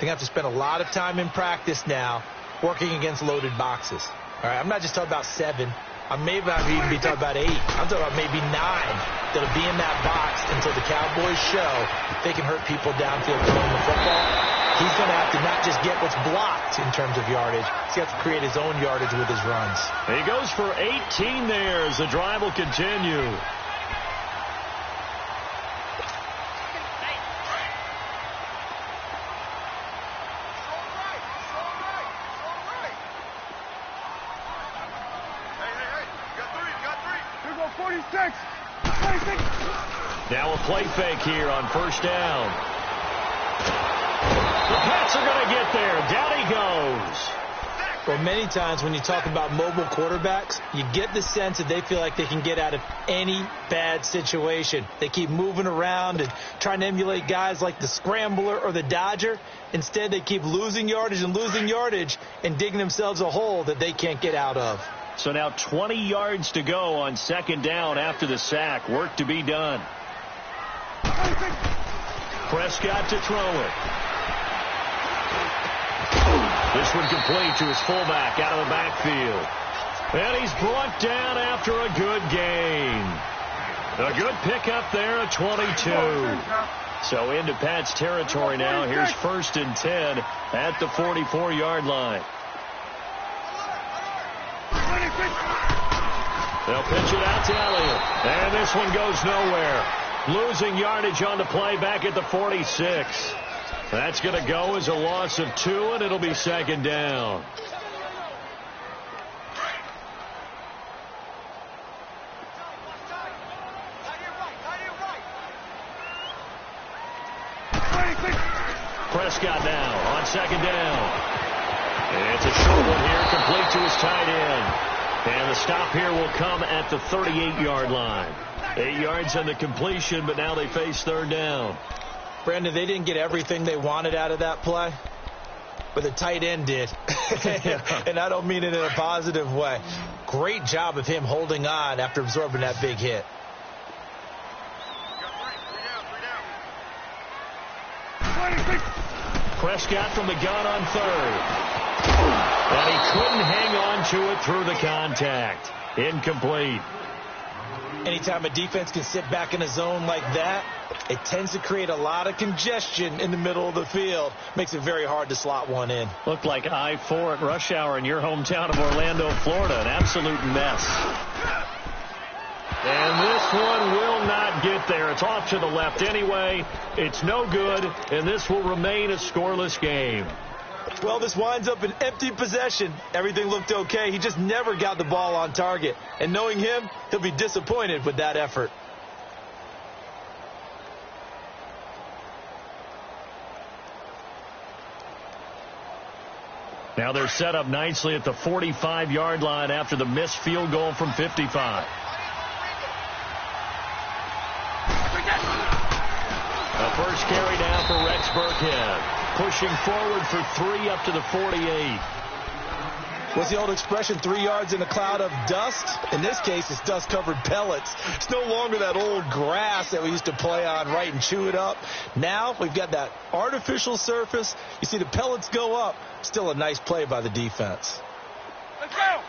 going to have to spend a lot of time in practice now working against loaded boxes. All right, I'm not just talking about 7. I may not even be talking about 8. I'm talking about maybe 9 that'll be in that box until the Cowboys show they can hurt people downfield throwing the football. He's going to have to not just get what's blocked in terms of yardage. He's got to create his own yardage with his runs. He goes for 18 there as the drive will continue. Now a play fake here on first down. The Pats are going to get there. Down he goes. Well, many times when you talk about mobile quarterbacks, you get the sense that they feel like they can get out of any bad situation. They keep moving around and trying to emulate guys like the Scrambler or the Dodger. Instead, they keep losing yardage and digging themselves a hole that they can't get out of. So now 20 yards to go on second down after the sack. Work to be done. Prescott to throw it. This one complete to his fullback out of the backfield. And he's brought down after a good gain. A good pickup there at 22. So into Pat's territory now. Here's 1st and 10 at the 44-yard line. They'll pitch it out to Elliott. And this one goes nowhere. Losing yardage on the play back at the 46. That's going to go as a loss of 2, and it'll be second down. Prescott now on second down. And it's a short one here, complete to his tight end. And the stop here will come at the 38-yard line. 8 yards on the completion, but now they face third down. Brandon, they didn't get everything they wanted out of that play, but the tight end did. And I don't mean it in a positive way. Great job of him holding on after absorbing that big hit. Prescott from the gun on third. And he couldn't hang on to it through the contact. Incomplete. Anytime a defense can sit back in a zone like that, it tends to create a lot of congestion in the middle of the field. Makes it very hard to slot one in. Looked like I-4 at rush hour in your hometown of Orlando, Florida. An absolute mess. And this one will not get there. It's off to the left anyway. It's no good, and this will remain a scoreless game. Well, this winds up an empty possession. Everything looked okay. He just never got the ball on target. And knowing him, he'll be disappointed with that effort. Now they're set up nicely at the 45-yard line after the missed field goal from 55. The first carry down for Rex Burkhead. Pushing forward for 3 up to the 48. What's the old expression, 3 yards in a cloud of dust? In this case, it's dust-covered pellets. It's no longer that old grass that we used to play on, right, and chew it up. Now we've got that artificial surface. You see the pellets go up. Still a nice play by the defense. Let's go!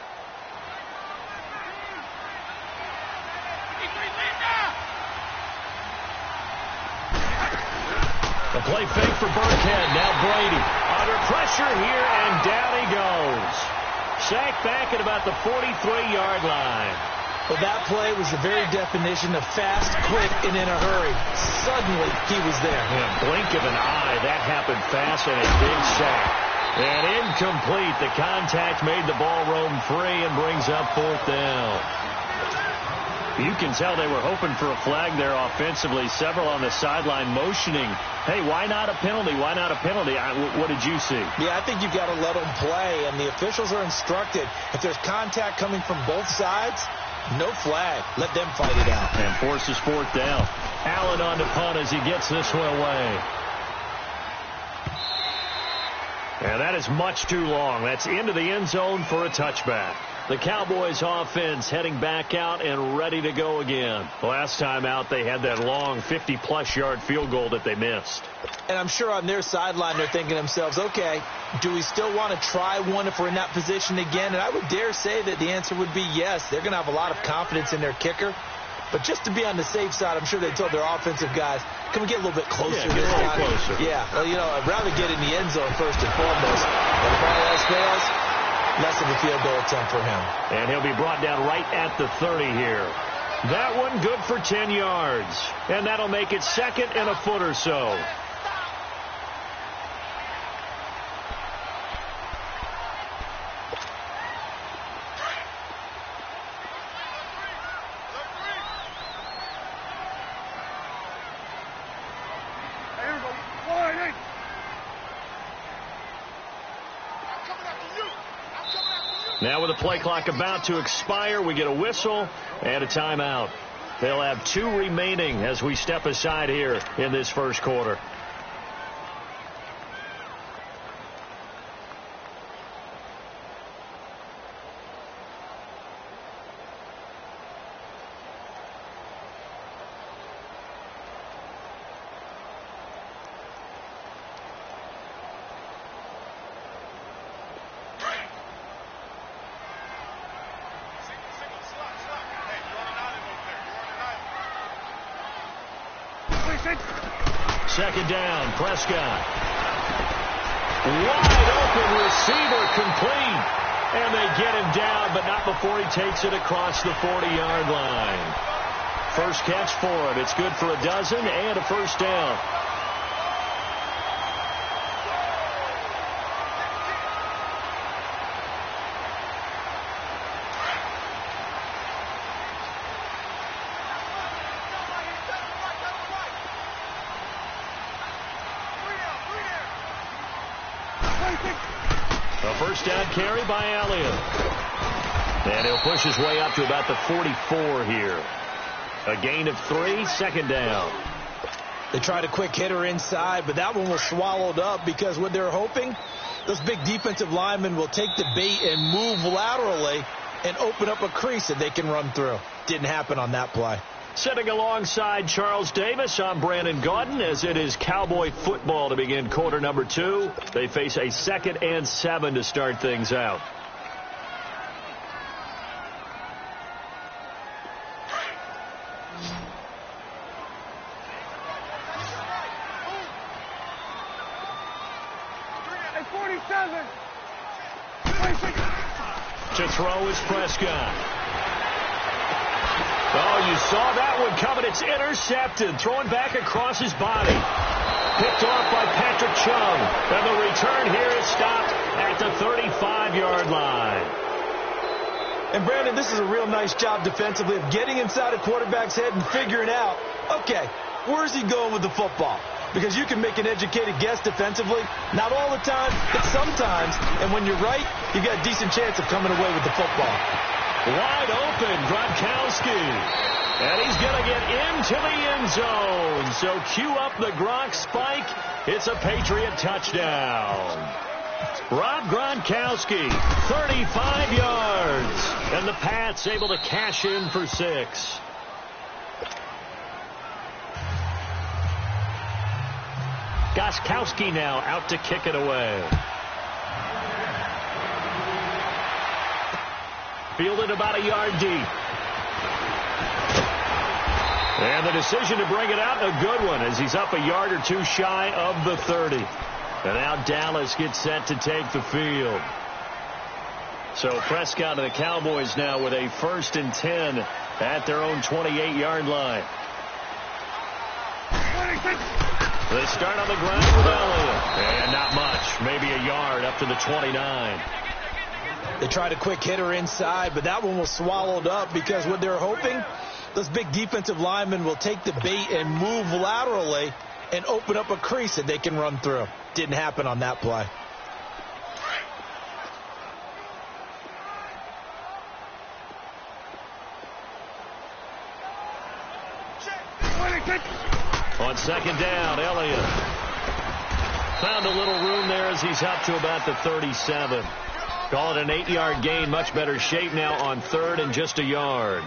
The play fake for Burkhead. Now Brady under pressure here, and down he goes. Sacked back at about the 43-yard line. Well, that play was the very definition of fast, quick, and in a hurry. Suddenly, he was there. In a blink of an eye, that happened fast, and a big sack. And incomplete. The contact made the ball roam free and brings up 4th down. You can tell they were hoping for a flag there offensively. Several on the sideline motioning, hey, why not a penalty? Why not a penalty? What did you see? Yeah, I think you've got to let them play, and the officials are instructed. If there's contact coming from both sides, no flag. Let them fight it out. And forces 4th down. Allen on to punt as he gets this one away. And that is much too long. That's into the end zone for a touchback. The Cowboys offense heading back out and ready to go again. Last time out, they had that long 50-plus yard field goal that they missed. And I'm sure on their sideline, they're thinking to themselves, okay, do we still want to try one if we're in that position again? And I would dare say that the answer would be yes. They're going to have a lot of confidence in their kicker. But just to be on the safe side, I'm sure they told their offensive guys, can we get a little bit closer this time? Closer. Yeah, well, I'd rather get in the end zone first and foremost. But if all else fails, less of a field goal attempt for him. And he'll be brought down right at the 30 here. That one good for 10 yards. And that'll make it second and a foot or so. Now with the play clock about to expire, we get a whistle and a timeout. They'll have 2 remaining as we step aside here in this first quarter. Second down, Prescott. Wide open receiver complete. And they get him down, but not before he takes it across the 40-yard line. First catch for him. It's good for a dozen and a first down. A first down carry by Elliott. And he'll push his way up to about the 44 here. A gain of 3, second down. They tried a quick hitter inside, but that one was swallowed up because what they're hoping, those big defensive linemen will take the bait and move laterally and open up a crease that they can run through. Didn't happen on that play. Sitting alongside Charles Davis, I'm Brandon Gaudin as it is Cowboy football to begin quarter number 2. They face a 2nd and 7 to start things out. To throw is Prescott. Oh, you saw that one coming. It's intercepted. Throwing back across his body. Picked off by Patrick Chung. And the return here is stopped at the 35-yard line. And, Brandon, this is a real nice job defensively of getting inside a quarterback's head and figuring out, okay, where's he going with the football? Because you can make an educated guess defensively. Not all the time, but sometimes. And when you're right, you've got a decent chance of coming away with the football. Wide open, Gronkowski. And he's going to get into the end zone. So cue up the Gronk spike. It's a Patriot touchdown. Rob Gronkowski, 35 yards. And the Pats able to cash in for 6. Gostkowski now out to kick it away. Fielded about a yard deep. And the decision to bring it out, a good one, as he's up a yard or 2 shy of the 30. And now Dallas gets set to take the field. So Prescott and the Cowboys now with a 1st and 10 at their own 28-yard line. They start on the ground with Elliott. And not much, maybe a yard up to the 29. They tried a quick hitter inside, but that one was swallowed up because what they're hoping, those big defensive linemen will take the bait and move laterally and open up a crease that they can run through. Didn't happen on that play. On second down, Elliott found a little room there as he's up to about the 37. Call it an 8-yard gain. Much better shape now on 3rd and just a yard.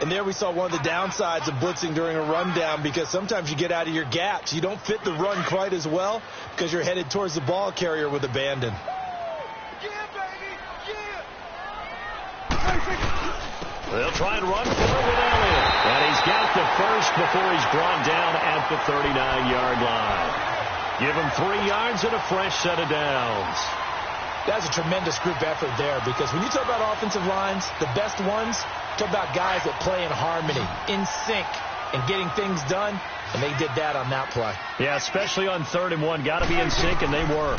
And there we saw one of the downsides of blitzing during a rundown, because sometimes you get out of your gaps. You don't fit the run quite as well because you're headed towards the ball carrier with abandon. They'll try and run for it with Elliott. And he's got the first before he's brought down at the 39-yard line. Give him 3 yards and a fresh set of downs. That's a tremendous group effort there, because when you talk about offensive lines, the best ones, talk about guys that play in harmony, in sync, and getting things done, and they did that on that play. Yeah, especially on 3rd and 1. Got to be in sync, and they were.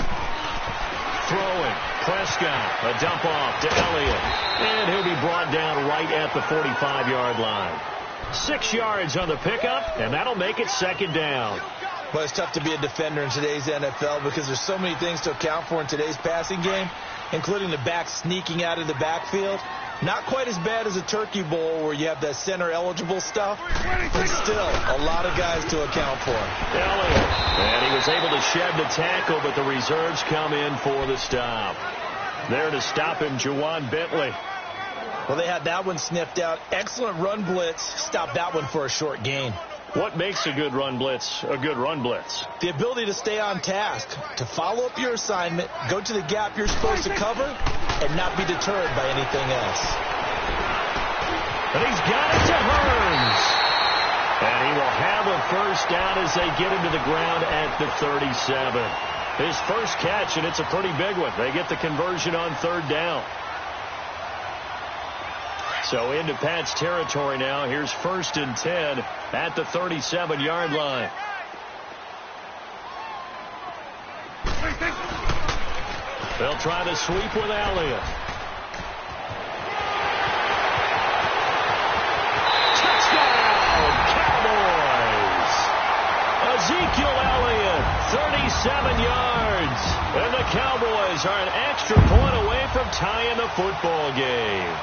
Throwing. Prescott, a dump off to Elliott, and he'll be brought down right at the 45-yard line. 6 yards on the pickup, and that'll make it 2nd down. Well, it's tough to be a defender in today's NFL because there's so many things to account for in today's passing game, including the back sneaking out of the backfield. Not quite as bad as a turkey bowl where you have that center-eligible stuff, but still a lot of guys to account for. Elliott, and he was able to shed the tackle, but the reserves come in for the stop. There to stop him, Juwan Bentley. Well, they had that one sniffed out. Excellent run blitz. Stopped that one for a short gain. What makes a good run blitz a good run blitz? The ability to stay on task, to follow up your assignment, go to the gap you're supposed to cover, and not be deterred by anything else. And he's got it to Hearns. And he will have a first down as they get him to the ground at the 37. His first catch, and it's a pretty big one. They get the conversion on 3rd down. So into Pat's territory now. Here's 1st and 10 at the 37-yard line. They'll try to sweep with Elliott. Touchdown, Cowboys! Ezekiel Elliott, 37 yards. And the Cowboys are an extra point away from tying the football game.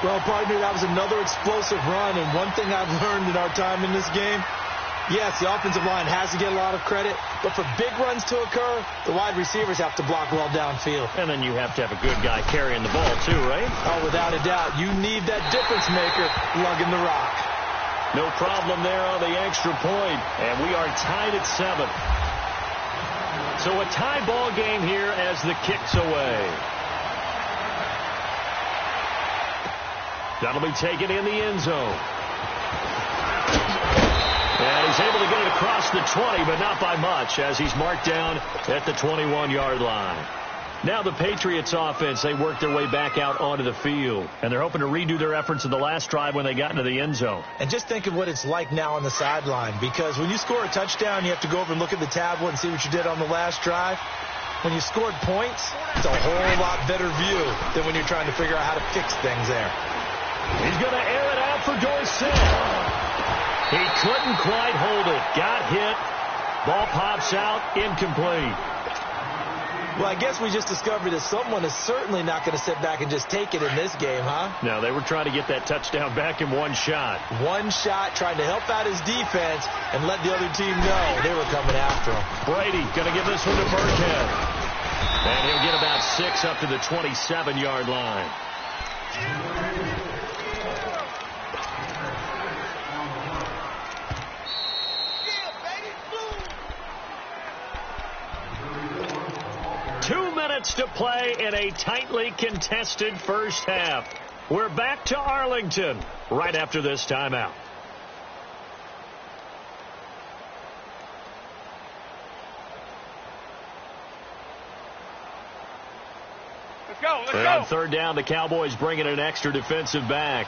Well, partner, that was another explosive run, and one thing I've learned in our time in this game, yes, the offensive line has to get a lot of credit, but for big runs to occur, the wide receivers have to block well downfield. And then you have to have a good guy carrying the ball, too, right? Oh, without a doubt. You need that difference maker lugging the rock. No problem there on the extra point, and we are tied at 7. So a tie ball game here as the kick's away. That'll be taken in the end zone. And he's able to get it across the 20, but not by much, as he's marked down at the 21-yard line. Now the Patriots offense, they work their way back out onto the field, and they're hoping to redo their efforts in the last drive when they got into the end zone. And just think of what it's like now on the sideline, because when you score a touchdown, you have to go over and look at the tablet and see what you did on the last drive. When you scored points, it's a whole lot better view than when you're trying to figure out how to fix things there. He's going to air it out for Dorsett. He couldn't quite hold it. Got hit. Ball pops out. Incomplete. Well, I guess we just discovered that someone is certainly not going to sit back and just take it in this game, huh? No, they were trying to get that touchdown back in one shot. One shot, trying to help out his defense and let the other team know they were coming after him. Brady going to give this one to Broadca. And he'll get about 6 up to the 27-yard line. 2 minutes to play in a tightly contested first half. We're back to Arlington right after this timeout. Let's go, let's and go. On 3rd down, the Cowboys bring in an extra defensive back.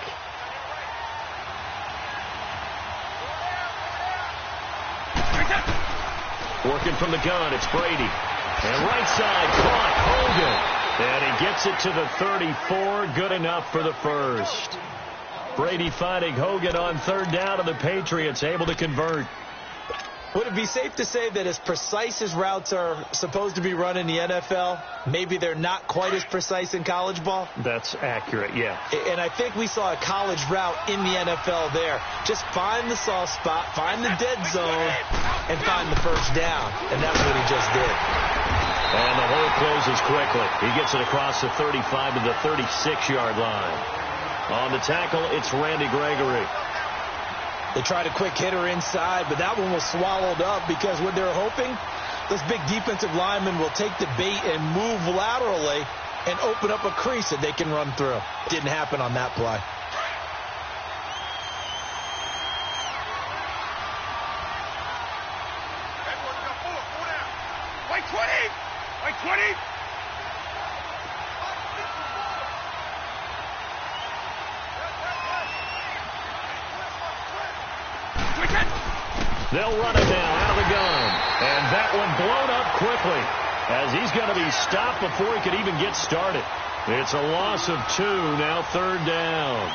Working from the gun, it's Brady. And right side, caught Hogan. And he gets it to the 34, good enough for the first. Brady finding Hogan on 3rd down, and the Patriots able to convert. Would it be safe to say that as precise as routes are supposed to be run in the NFL, maybe they're not quite as precise in college ball? That's accurate, yeah. And I think we saw a college route in the NFL there. Just find the soft spot, find the dead zone, and find the first down. And that's what he just did. And the whole closes quickly. He gets it across the 35 to the 36-yard line. On the tackle, it's Randy Gregory. They tried a quick hitter inside, but that one was swallowed up because what they're hoping, those big defensive linemen will take the bait and move laterally and open up a crease that they can run through. Didn't happen on that play. Wait 20! Wait 20! They'll run it now out of the gun. And that one blown up quickly as he's going to be stopped before he could even get started. It's a loss of 2, now 3rd down.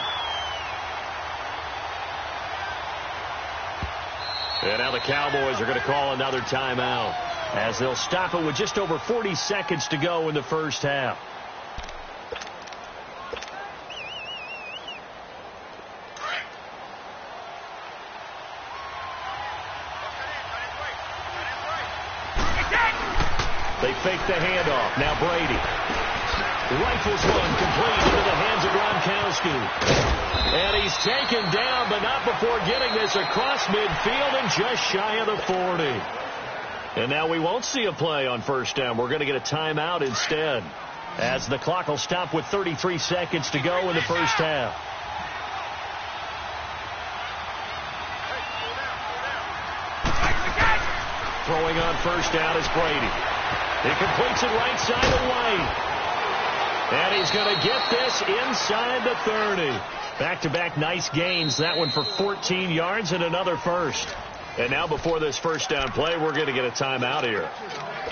And now the Cowboys are going to call another timeout as they'll stop it with just over 40 seconds to go in the first half. They fake the handoff. Now Brady. Rifles one complete into the hands of Gronkowski. And he's taken down, but not before getting this across midfield and just shy of the 40. And now we won't see a play on first down. We're going to get a timeout instead, as the clock will stop with 33 seconds to go in the first half. Throwing on first down is Brady. He completes it right side of White. And he's going to get this inside the 30. Back-to-back nice gains. That one for 14 yards and another first. And now before this first down play, we're going to get a timeout here,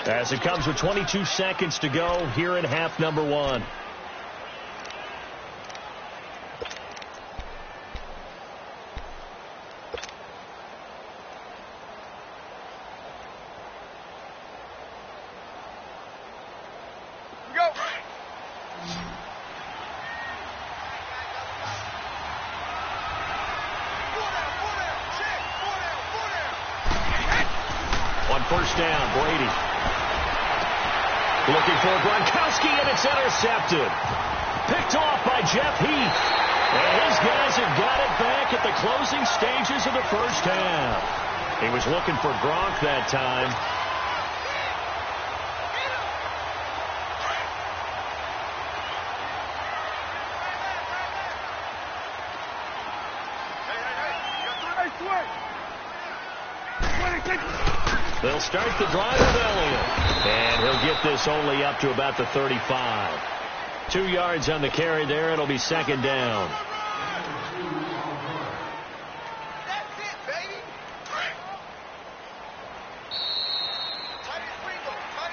as it comes with 22 seconds to go here in half number 1. First down, Brady. Looking for Gronkowski, and it's intercepted. Picked off by Jeff Heath. And his guys have got it back at the closing stages of the first half. He was looking for Gronk that time. They'll start the drive with Elliott. And he'll get this only up to about the 35. 2 yards on the carry there. It'll be second down. That's it, baby.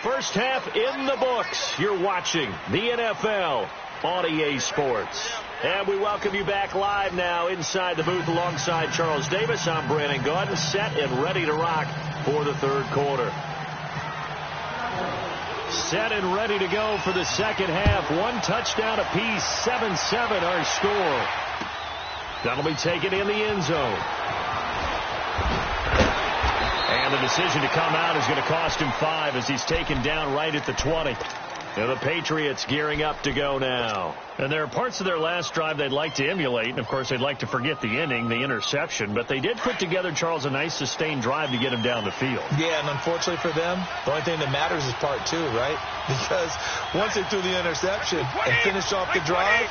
First half in the books. You're watching the NFL on EA Sports. And we welcome you back live now inside the booth alongside Charles Davis. I'm Brandon Gaudin, set and ready to rock for the third quarter. Set and ready to go for the second half. 1 touchdown apiece, 7-7 our score. That'll be taken in the end zone. And the decision to come out is going to cost him 5 as he's taken down right at the 20. And the Patriots gearing up to go now. And there are parts of their last drive they'd like to emulate. And, of course, they'd like to forget the inning, the interception. But they did put together, Charles, a nice sustained drive to get him down the field. Yeah, and unfortunately for them, the only thing that matters is part 2, right? Because once they threw the interception and finished off the drive,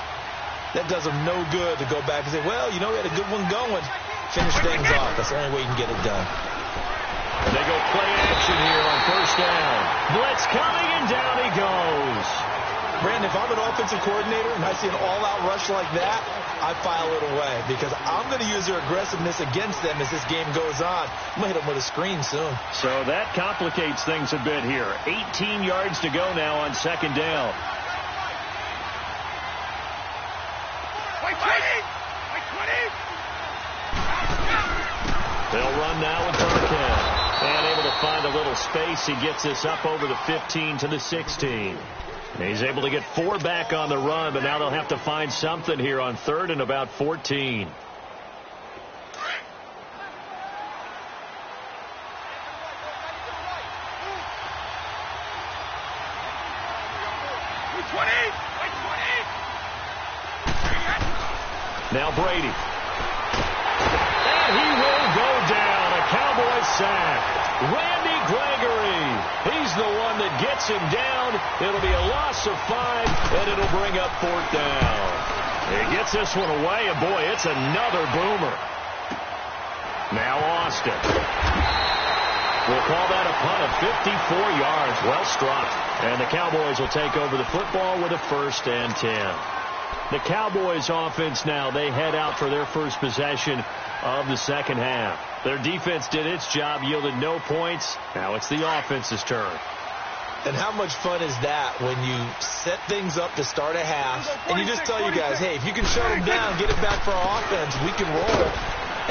that does them no good to go back and say, well, you know, we had a good one going. Finish things off. That's the only way you can get it done. They go play action here on first down. Blitz coming, and down he goes. Brandon, if I'm an offensive coordinator and I see an all-out rush like that, I file it away because I'm going to use their aggressiveness against them as this game goes on. I'm going to hit them with a screen soon. So that complicates things a bit here. 18 yards to go now on second down. Wait 20! Wait 20! They'll run now with Broadca. And able to find a little space. He gets this up over the 15 to the 16. And he's able to get 4 back on the run, but now they'll have to find something here on third and about 14. Now Brady. And he will go down. A Cowboy sack. Randy Gregory. He's the one that gets him down. It'll be a loss of 5, and it'll bring up 4th down. He gets this one away, and boy, it's another boomer. Now Austin. We'll call that a punt of 54 yards. Well struck. And the Cowboys will take over the football with a 1st and 10. The Cowboys offense now, they head out for their first possession of the second half. Their defense did its job, yielded no points. Now it's the offense's turn. And how much fun is that when you set things up to start a half and you just tell you guys, hey, if you can shut them down, get it back for our offense, we can roll.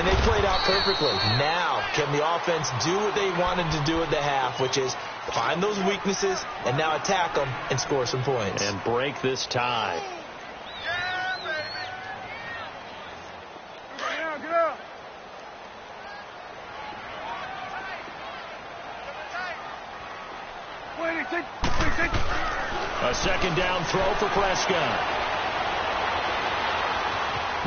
And they played out perfectly. Now, can the offense do what they wanted to do at the half, which is find those weaknesses and now attack them and score some points. And break this tie. A second down throw for Prescott.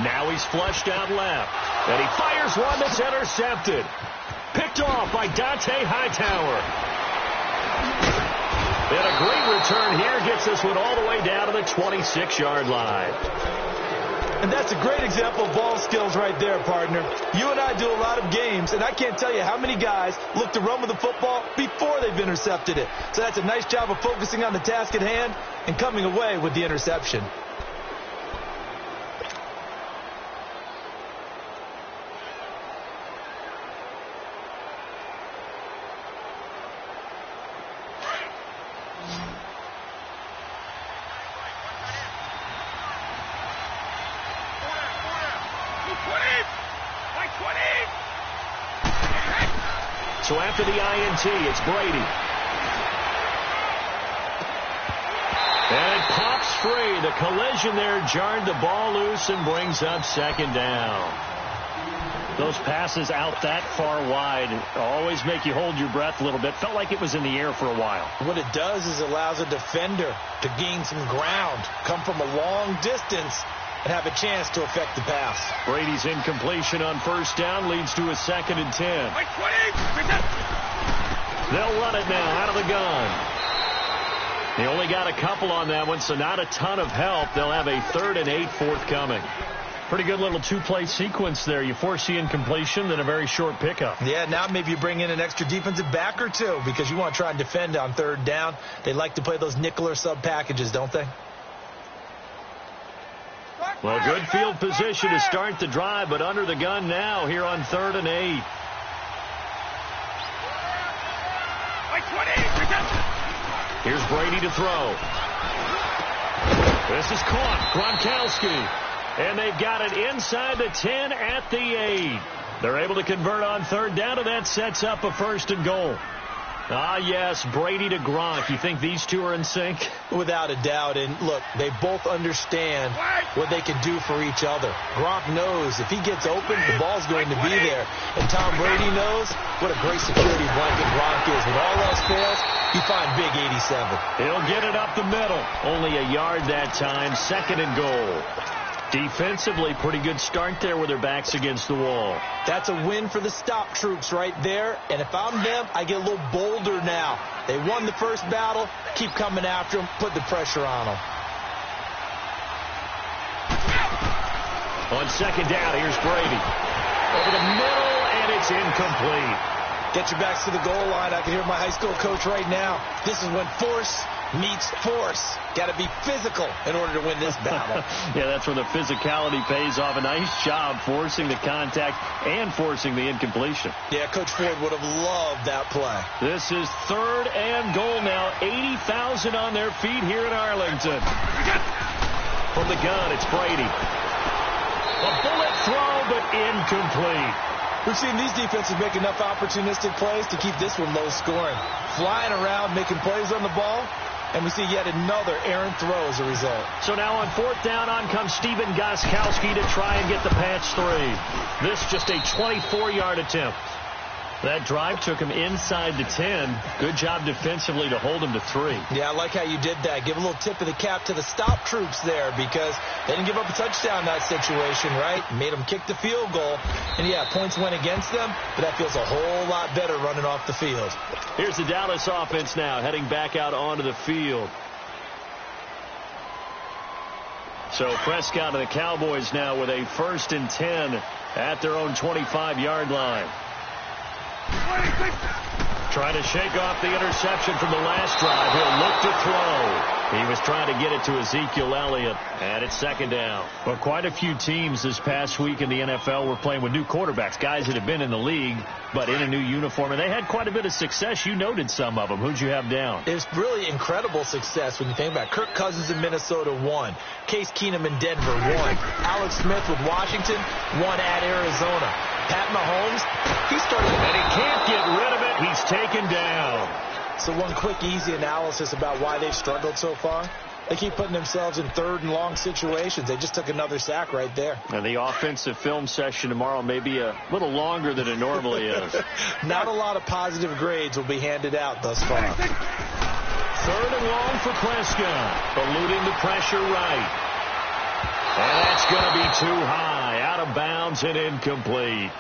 Now he's flushed out left. And he fires one that's intercepted. Picked off by Dante Hightower. And a great return here gets this one all the way down to the 26-yard line. And that's a great example of ball skills right there, partner. You and I do a lot of games, and I can't tell you how many guys look to run with the football before they've intercepted it. So that's a nice job of focusing on the task at hand and coming away with the interception. So after the INT, it's Brady. And it pops free. The collision there jarred the ball loose and brings up second down. Those passes out that far wide always make you hold your breath a little bit. Felt like it was in the air for a while. What it does is it allows a defender to gain some ground, come from a long distance, and have a chance to affect the pass. Brady's incompletion on first down leads to a 2nd and 10. They'll run it now out of the gun. They only got a couple on that one, so not a ton of help. They'll have a 3rd and 8 forthcoming. Pretty good little two-play sequence there. You force the incompletion, then a very short pickup. Yeah, now maybe you bring in an extra defensive back or two because you want to try and defend on 3rd down. They like to play those nickel or sub packages, don't they? Well, good field position to start the drive, but under the gun now here on 3rd and 8. Here's Brady to throw. This is caught. Gronkowski. And they've got it inside the 10 at the 8. They're able to convert on 3rd down, and that sets up a 1st and goal. Ah, yes, Brady to Gronk. You think these two are in sync? Without a doubt. And, look, they both understand what they can do for each other. Gronk knows if he gets open, the ball's going to be there. And Tom Brady knows what a great security blanket Gronk is. When all else fails, you find big 87. He'll get it up the middle. Only a yard that time. 2nd and goal. Defensively, pretty good start there with their backs against the wall. That's a win for the stop troops right there. And if I'm them, I get a little bolder now. They won the first battle. Keep coming after them. Put the pressure on them. On 2nd down, here's Brady. Over the middle, and it's incomplete. Get your backs to the goal line. I can hear my high school coach right now. This is when force meets force. Got to be physical in order to win this battle. Yeah, that's where the physicality pays off. A nice job forcing the contact and forcing the incompletion. Yeah, Coach Ford would have loved that play. This is 3rd and goal now. 80,000 on their feet here in Arlington. From the gun, it's Brady. A bullet throw, but incomplete. We've seen these defenses make enough opportunistic plays to keep this one low scoring. Flying around, making plays on the ball, and we see yet another errant throw as a result. So now on 4th down, on comes Stephen Gostkowski to try and get the patch 3. This just a 24-yard attempt. That drive took him inside the 10. Good job defensively to hold him to 3. Yeah, I like how you did that. Give a little tip of the cap to the stop troops there because they didn't give up a touchdown in that situation, right? Made them kick the field goal. And, yeah, points went against them, but that feels a whole lot better running off the field. Here's the Dallas offense now heading back out onto the field. So Prescott and the Cowboys now with a 1st and 10 at their own 25-yard line. Trying to shake off the interception from the last drive. He'll look to throw. He was trying to get it to Ezekiel Elliott, and it's 2nd down. Well, quite a few teams this past week in the NFL were playing with new quarterbacks, guys that have been in the league, but in a new uniform, and they had quite a bit of success. You noted some of them. Who'd you have down? It's really incredible success when you think about it. Kirk Cousins in Minnesota, 1. Case Keenum in Denver, 1. Alex Smith with Washington, 1 at Arizona. Pat Mahomes, he started, and he can't get rid of it. He's taken down. So one quick, easy analysis about why they've struggled so far. They keep putting themselves in 3rd and long situations. They just took another sack right there. And the offensive film session tomorrow may be a little longer than it normally is. Not a lot of positive grades will be handed out thus far. 3rd and long for Prescott. Eluding the pressure right. And that's going to be too high. Out of bounds and incomplete.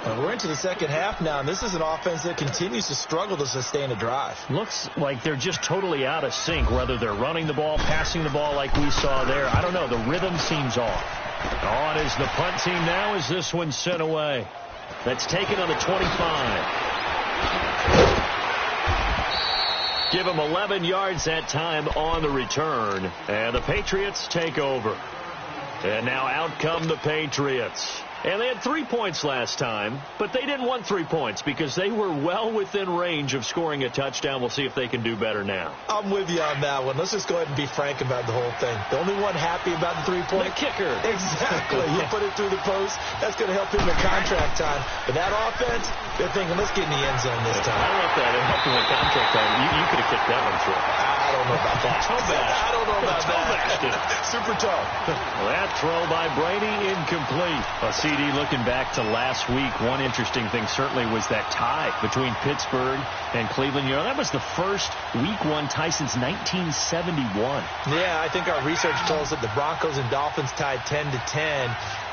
We're into the second half now, and this is an offense that continues to struggle to sustain a drive. Looks like they're just totally out of sync, whether they're running the ball, passing the ball like we saw there. I don't know. The rhythm seems off. On is the punt team now as this one's sent away. That's taken on the 25. Give them 11 yards that time on the return. And the Patriots take over. And now out come the Patriots. And they had 3 points last time, but they didn't want 3 points because they were well within range of scoring a touchdown. We'll see if they can do better now. I'm with you on that one. Let's just go ahead and be frank about the whole thing. The only one happy about the 3-point? The kicker. Exactly. You put it through the post. That's going to help him in contract time. But that offense, they're thinking, let's get in the end zone this time. I like that. It helped him in contract time. You could have kicked that one through. I don't know about that. I don't know about that. Super tough. That throw by Brady incomplete. A CD looking back to last week. One interesting thing certainly was that tie between Pittsburgh and Cleveland. You know, that was the first Week 1 tie since 1971. Yeah, I think our research told us that the Broncos and Dolphins tied 10-10.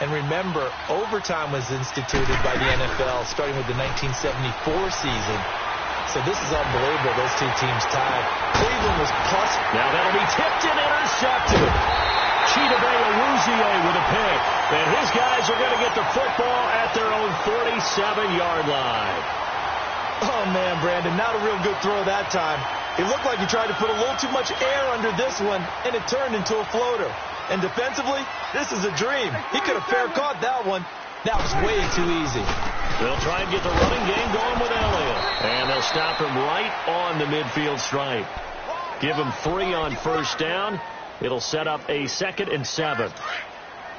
And remember, overtime was instituted by the NFL starting with the 1974 season. So this is unbelievable, those two teams tied. Cleveland was plus. Now that'll be tipped and intercepted. Chidobe Awuzie with a pick. And his guys are going to get the football at their own 47-yard line. Oh, man, Brandon, not a real good throw that time. It looked like he tried to put a little too much air under this one, and it turned into a floater. And defensively, this is a dream. He could have fair caught that one. That was way too easy. They'll try and get the running game going with Elliott. And they'll stop him right on the midfield stripe. Give him 3 on first down. It'll set up a 2nd and 7.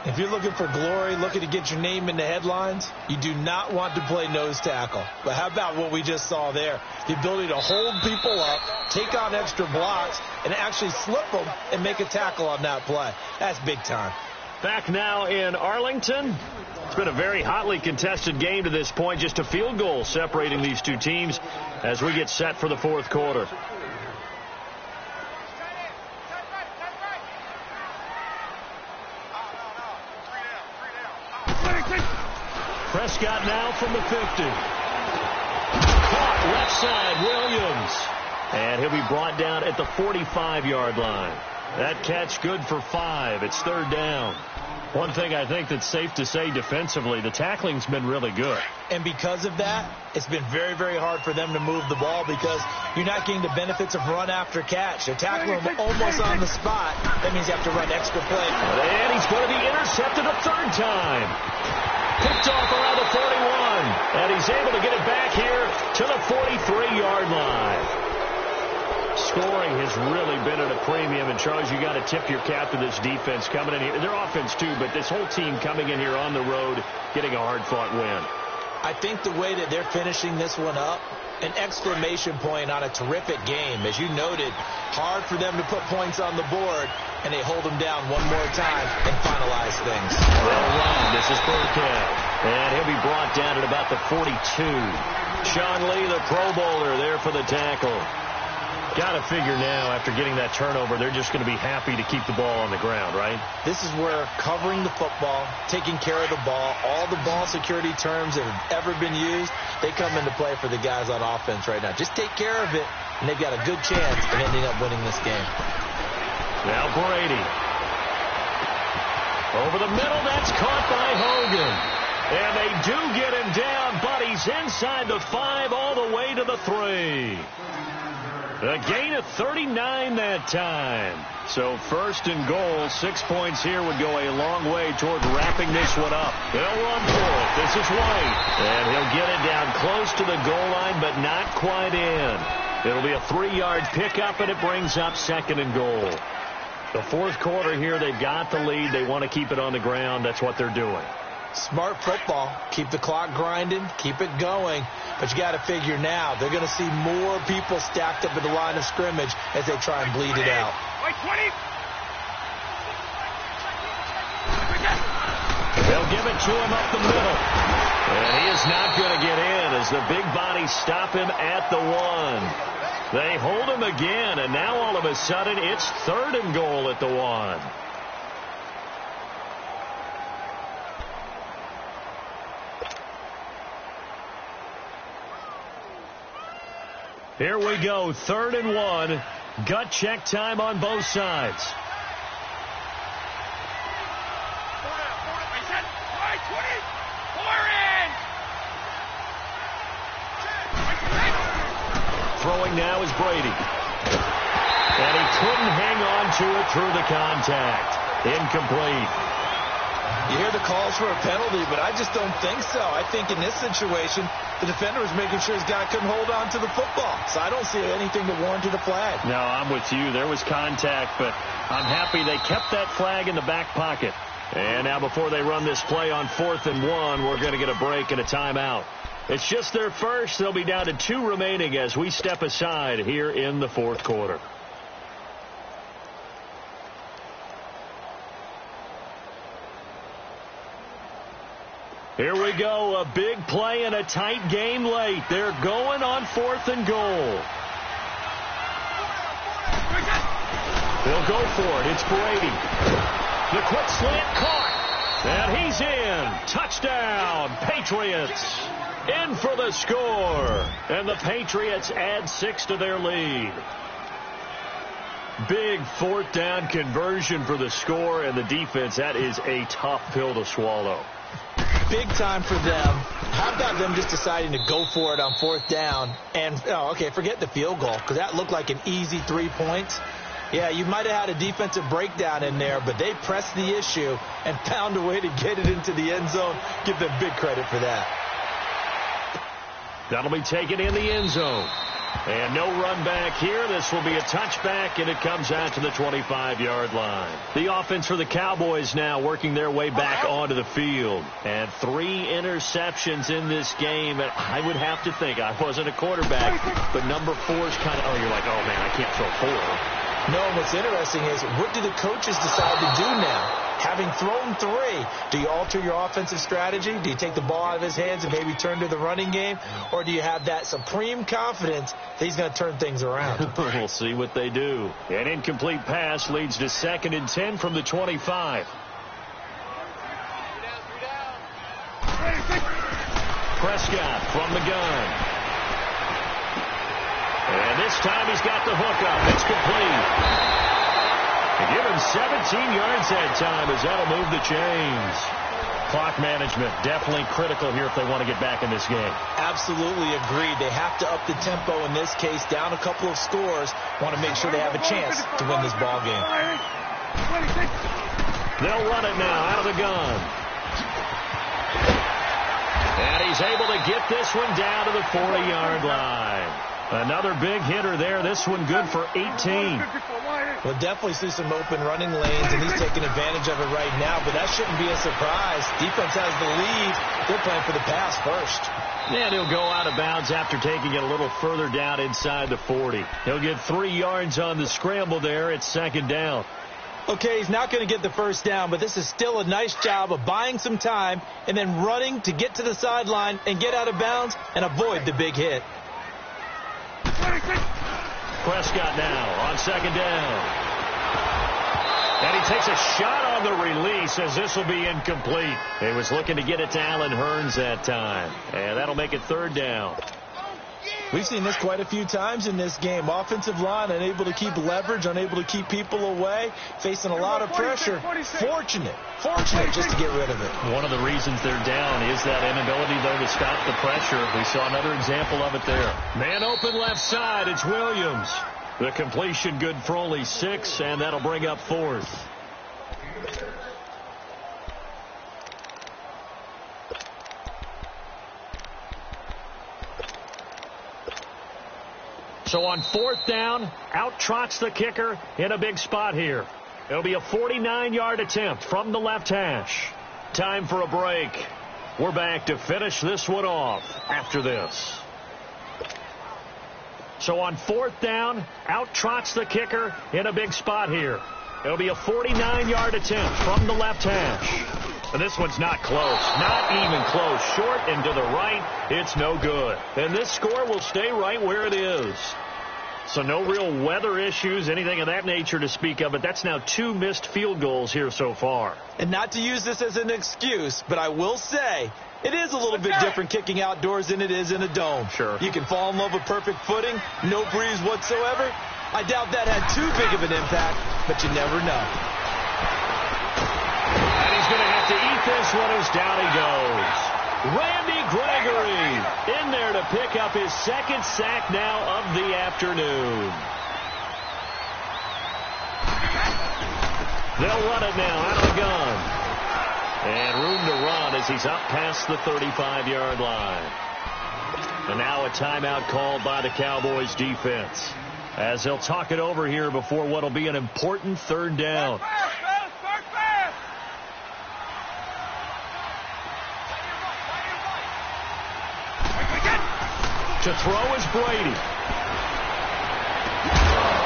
If you're looking for glory, looking to get your name in the headlines, you do not want to play nose tackle. But how about what we just saw there? The ability to hold people up, take on extra blocks, and actually slip them and make a tackle on that play. That's big time. Back now in Arlington. It's been a very hotly contested game to this point. Just a field goal separating these two teams as we get set for the 4th quarter. Prescott now from the 50. Caught left side, Williams. And he'll be brought down at the 45-yard line. That catch good for 5. It's 3rd down. One thing I think that's safe to say defensively, the tackling's been really good. And because of that, it's been very, very hard for them to move the ball because you're not getting the benefits of run after catch. They're tackling him almost on the spot. That means you have to run extra play. And he's going to be intercepted a 3rd time. Picked off around the 41. And he's able to get it back here to the 43-yard line. Scoring has really been at a premium. And, Charles, you got to tip your cap to this defense coming in here. Their offense, too, but this whole team coming in here on the road, getting a hard-fought win. I think the way that they're finishing this one up, an exclamation point on a terrific game. As you noted, hard for them to put points on the board, and they hold them down one more time and finalize things. Well run. This is Broadca. And he'll be brought down at about the 42. Sean Lee, the Pro Bowler, there for the tackle. Got to figure now, after getting that turnover, they're just going to be happy to keep the ball on the ground, right? This is where covering the football, taking care of the ball, all the ball security terms that have ever been used, they come into play for the guys on offense right now. Just take care of it, and they've got a good chance of ending up winning this game. Now Brady. Over the middle, that's caught by Hogan. And they do get him down, but he's inside the 5 all the way to the 3. A gain of 39 that time. So first and goal, 6 points here would go a long way toward wrapping this one up. They'll run for it. This is White. And he'll get it down close to the goal line, but not quite in. It'll be a 3-yard pickup, and it brings up second and goal. The fourth quarter here, they've got the lead. They want to keep it on the ground. That's what they're doing. Smart football. Keep the clock grinding. Keep it going. But you got to figure now, they're going to see more people stacked up at the line of scrimmage as they try and bleed it out. They'll give it to him up the middle. And he is not going to get in as the big bodies stop him at the 1. They hold him again, and now all of a sudden it's third and goal at the 1. Here we go, third and 1. Gut check time on both sides. Throwing now is Brady. And he couldn't hang on to it through the contact. Incomplete. You hear the calls for a penalty, but I just don't think so. I think in this situation, the defender was making sure his guy couldn't hold on to the football. So I don't see anything that warranted a flag. No, I'm with you. There was contact, but I'm happy they kept that flag in the back pocket. And now before they run this play on 4th and 1, we're going to get a break and a timeout. It's just their first. They'll be down to 2 remaining as we step aside here in the fourth quarter. Here we go, a big play and a tight game late. They're going on 4th and goal. They'll go for it. It's Brady. The quick slant caught. And he's in. Touchdown, Patriots. In for the score. And the Patriots add 6 to their lead. Big 4th down conversion for the score, and the defense, that is a tough pill to swallow. Big time for them. How about them just deciding to go for it on 4th down? And, forget the field goal, because that looked like an easy 3 points. Yeah, you might have had a defensive breakdown in there, but they pressed the issue and found a way to get it into the end zone. Give them big credit for that. That'll be taken in the end zone. And no run back here. This will be a touchback, and it comes out to the 25-yard line. The offense for the Cowboys now working their way back onto the field. And 3 interceptions in this game. And I would have to think, I wasn't a quarterback, but number 4's kind of, you're like, oh, man, I can't throw 4. No, what's interesting is, what do the coaches decide to do now? Having thrown 3, do you alter your offensive strategy? Do you take the ball out of his hands and maybe turn to the running game? Or do you have that supreme confidence that he's going to turn things around? We'll see what they do. An incomplete pass leads to 2nd and 10 from the 25. Prescott from the gun. And this time he's got the hook up. It's complete. They give him 17 yards that time as that'll move the chains. Clock management definitely critical here if they want to get back in this game. Absolutely agreed. They have to up the tempo in this case, down a couple of scores. Want to make sure they have a chance to win this ball game. They'll run it now out of the gun. And he's able to get this one down to the 40-yard line. Another big hitter there. This one good for 18. We'll definitely see some open running lanes, and he's taking advantage of it right now, but that shouldn't be a surprise. Defense has the lead. They're playing for the pass first. And he'll go out of bounds after taking it a little further down inside the 40. He'll get 3 yards on the scramble there. It's 2nd down. Okay, he's not going to get the first down, but this is still a nice job of buying some time and then running to get to the sideline and get out of bounds and avoid the big hit. Prescott now on second down. And he takes a shot on the release as this will be incomplete. He was looking to get it to Allen Hurns that time. And that'll make it third down. We've seen this quite a few times in this game. Offensive line unable to keep leverage, unable to keep people away, facing a lot of pressure. Fortunate just to get rid of it. One of the reasons they're down is that inability, though, to stop the pressure. We saw another example of it there. Man open left side. It's Williams. The completion good for only 6, and that'll bring up fourth. So on fourth down, out trots the kicker in a big spot here. It'll be a 49-yard attempt from the left hash. Time for a break. We're back to finish this one off after this. So on fourth down, out trots the kicker in a big spot here. It'll be a 49-yard attempt from the left hash. And this one's not close. Not even close. Short and to the right. It's no good. And this score will stay right where it is. So no real weather issues, anything of that nature to speak of. But that's now 2 missed field goals here so far. And not to use this as an excuse, but I will say it is a little bit different kicking outdoors than it is in a dome. Sure. You can fall in love with perfect footing, no breeze whatsoever. I doubt that had too big of an impact, but you never know. And he's going to have to eat this one as down he goes. Randy Gregory in there to pick up his second sack now of the afternoon. They'll run it now out of the gun. And room to run as he's up past the 35-yard line. And now a timeout called by the Cowboys defense, as they'll talk it over here before what will be an important third down. To throw is Brady.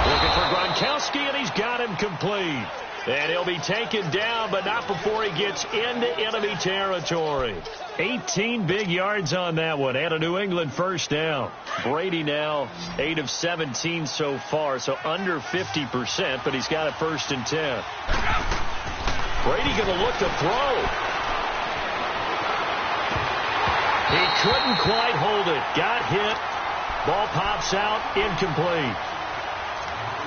Looking for Gronkowski, and he's got him complete. And he'll be taken down, but not before he gets into enemy territory. 18 big yards on that one, and a New England first down. Brady now 8 of 17 so far, so under 50%, but he's got a 1st and 10. Brady going to look to throw. He couldn't quite hold it. Got hit. Ball pops out. Incomplete.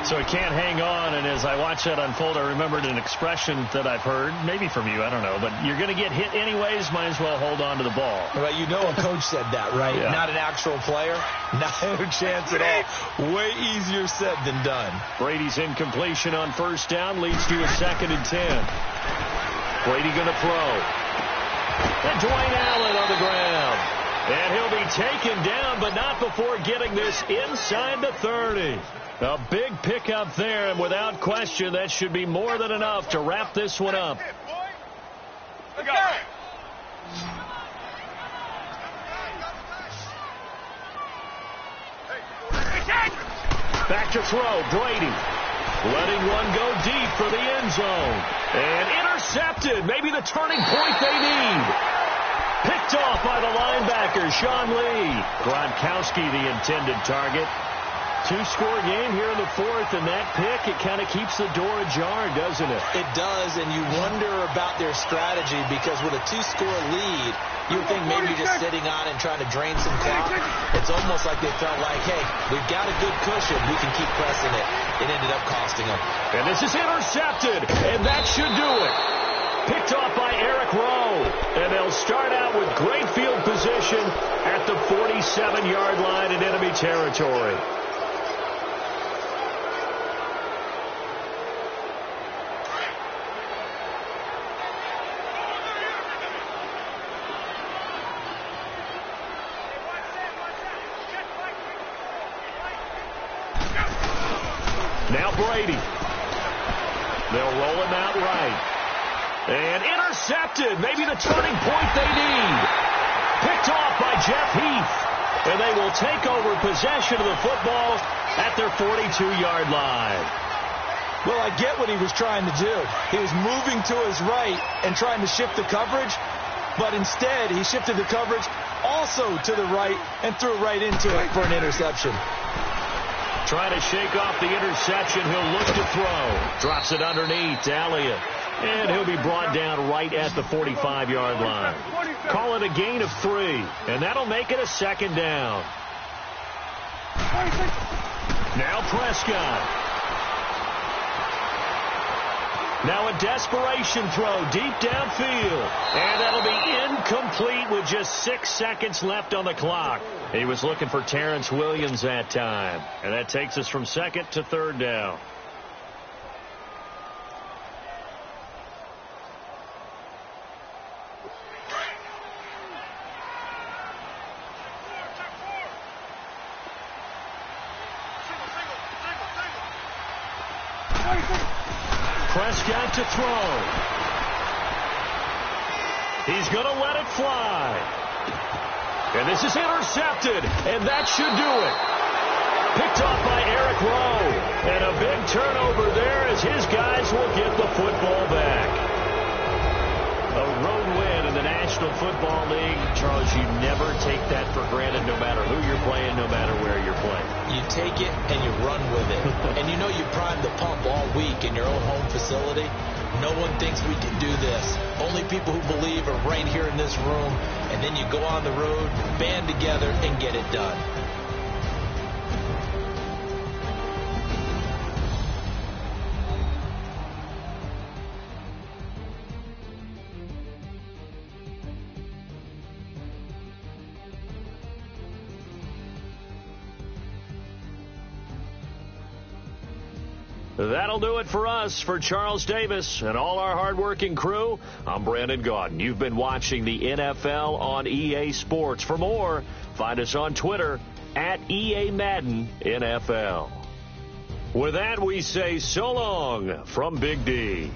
So he can't hang on, and as I watch that unfold, I remembered an expression that I've heard, maybe from you, I don't know, but you're going to get hit anyways, might as well hold on to the ball. Well, you know a coach said that, right? Yeah. Not an actual player. No chance at all. Way easier said than done. Brady's incompletion on first down leads to a 2nd and 10. Brady going to throw. And Dwayne Allen on the ground. And he'll be taken down, but not before getting this inside the 30. A big pickup there, and without question, that should be more than enough to wrap this one up. Back to throw, Brady. Letting one go deep for the end zone. And intercepted, maybe the turning point they need. Picked off by the linebacker, Sean Lee. Gronkowski, the intended target. 2-score game here in the 4th, and that pick, it kind of keeps the door ajar, doesn't it? It does, and you wonder about their strategy, because with a 2-score lead, you would think maybe you're just sitting on and trying to drain some clock. It's almost like they felt like, hey, we've got a good cushion. We can keep pressing it. It ended up costing them. And this is intercepted, and that should do it. Picked off by Eric Rowe. And they'll start out with great field position at the 47-yard line in enemy territory. Now Brady. They'll roll him out right. And intercepted. Maybe the turning point they need. Picked off by Jeff Heath. And they will take over possession of the football at their 42-yard line. Well, I get what he was trying to do. He was moving to his right and trying to shift the coverage, but instead he shifted the coverage also to the right and threw right into it for an interception. Trying to shake off the interception. He'll look to throw. Drops it underneath to Elliott. And he'll be brought down right at the 45-yard line. Call it a gain of 3, and that'll make it a second down. Now Prescott. Now a desperation throw deep downfield. And that'll be incomplete with just 6 seconds left on the clock. He was looking for Terrence Williams that time. And that takes us from second to third down. Prescott to throw. He's going to let it fly. And this is intercepted, and that should do it. Picked off by Eric Rowe. And a big turnover there as his guys will get the football back. A road win in the National Football League. Charles, you never take that for granted no matter who you're playing, no matter where you're playing. You take it and you run with it. And you know you primed the pump all week in your own home facility. No one thinks we can do this. Only people who believe are right here in this room. And then you go on the road, band together, and get it done. That'll do it for us. For Charles Davis and all our hardworking crew, I'm Brandon Gaudin. You've been watching the NFL on EA Sports. For more, find us on Twitter at EA Madden NFL. With that, we say so long from Big D.